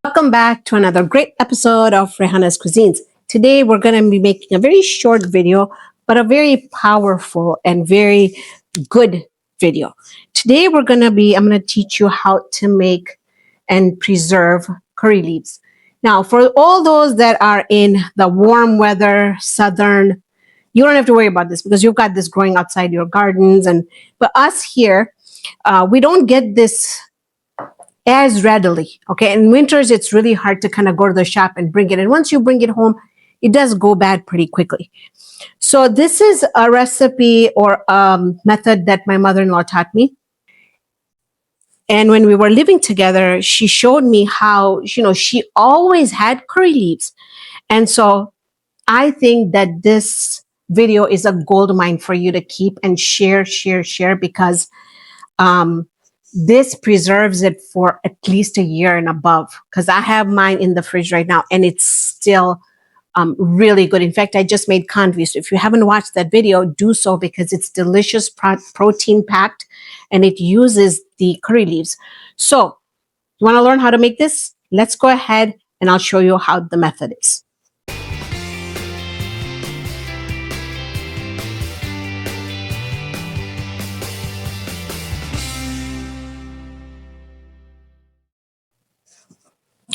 Welcome back to another great episode of Raihana's Cuisines. Today we're going to be making a very short video, but a very powerful and very good video. Today I'm going to teach you how to make and preserve curry leaves. Now, for all those that are in the warm weather, southern, you don't have to worry about this because you've got this growing outside your gardens. But us here, we don't get this as readily. Okay. In winters, it's really hard to kind of go to the shop and bring it. And once you bring it home, it does go bad pretty quickly. So this is a recipe or method that my mother-in-law taught me. And when we were living together, she showed me how, she always had curry leaves. And so I think that this video is a gold mine for you to keep and share because this preserves it for at least a year and above, because I have mine in the fridge right now and it's still really good. In fact, I just made convi. So if you haven't watched that video, do so because it's delicious, protein packed, and it uses the curry leaves. So you want to learn how to make this? Let's go ahead and I'll show you how the method is.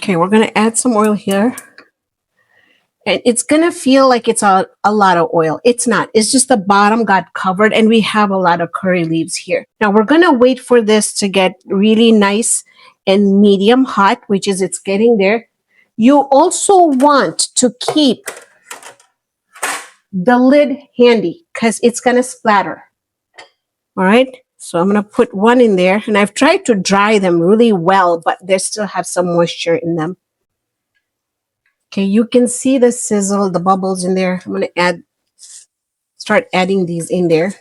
Okay, we're going to add some oil here. And it's going to feel like it's a lot of oil. It's not. It's just the bottom got covered and we have a lot of curry leaves here. Now we're going to wait for this to get really nice and medium hot, which is it's getting there. You also want to keep the lid handy because it's going to splatter. All right. So I'm going to put one in there and I've tried to dry them really well, but they still have some moisture in them. Okay, you can see the sizzle, the bubbles in there. I'm going to start adding these in there.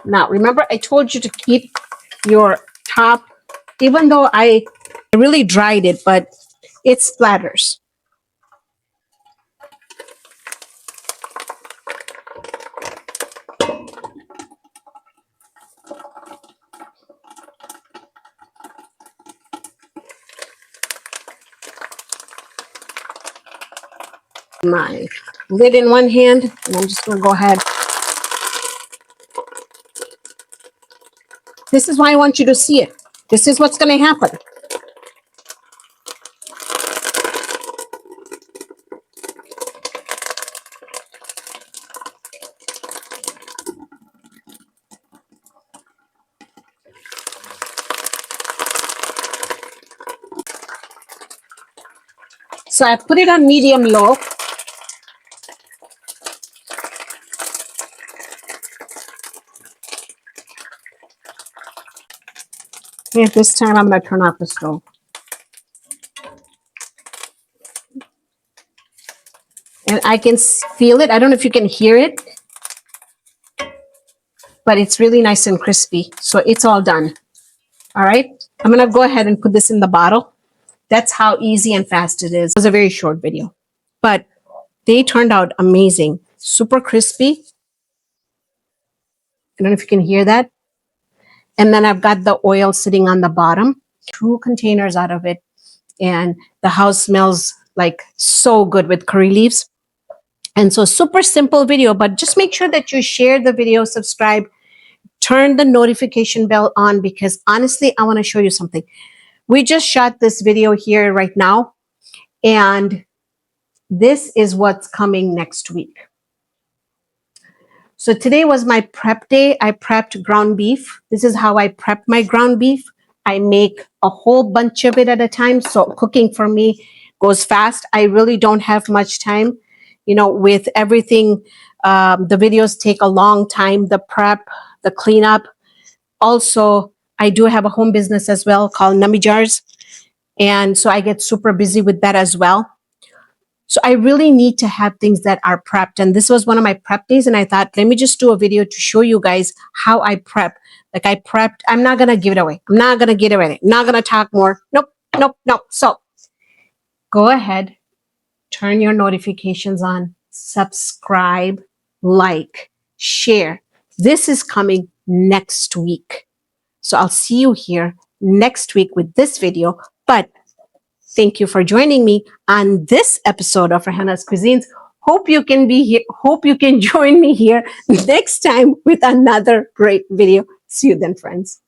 Now, remember I told you to keep your top, even though I really dried it, but it splatters. My lid in one hand, and I'm just going to go ahead. This is why I want you to see it. This is what's going to happen. So I put it on medium low. And this time I'm going to turn off the stove. And I can feel it. I don't know if you can hear it, but it's really nice and crispy. So it's all done. All right. I'm going to go ahead and put this in the bottle. That's how easy and fast it is. It was a very short video, but they turned out amazing. Super crispy. I don't know if you can hear that. And then I've got the oil sitting on the bottom, 2 containers out of it. And the house smells like so good with curry leaves. And so super simple video, but just make sure that you share the video, subscribe, turn the notification bell on, because honestly, I want to show you something. We just shot this video here right now, and this is what's coming next week. So today was my prep day. I prepped ground beef. This is how I prep my ground beef. I make a whole bunch of it at a time. So cooking for me goes fast. I really don't have much time. With everything, the videos take a long time, the prep, the cleanup. Also, I do have a home business as well called Nummy Jars. And so I get super busy with that as well. So I really need to have things that are prepped. And this was one of my prep days. And I thought, let me just do a video to show you guys how I prep. Like I prepped, I'm not going to give it away. I'm not going to give it away. I'm not going to talk more. Nope. So go ahead, turn your notifications on, subscribe, like, share. This is coming next week. So I'll see you here next week with this video. But thank you for joining me on this episode of Raihana's Cuisines. Hope you can be here. Hope you can join me here next time with another great video. See you then, friends.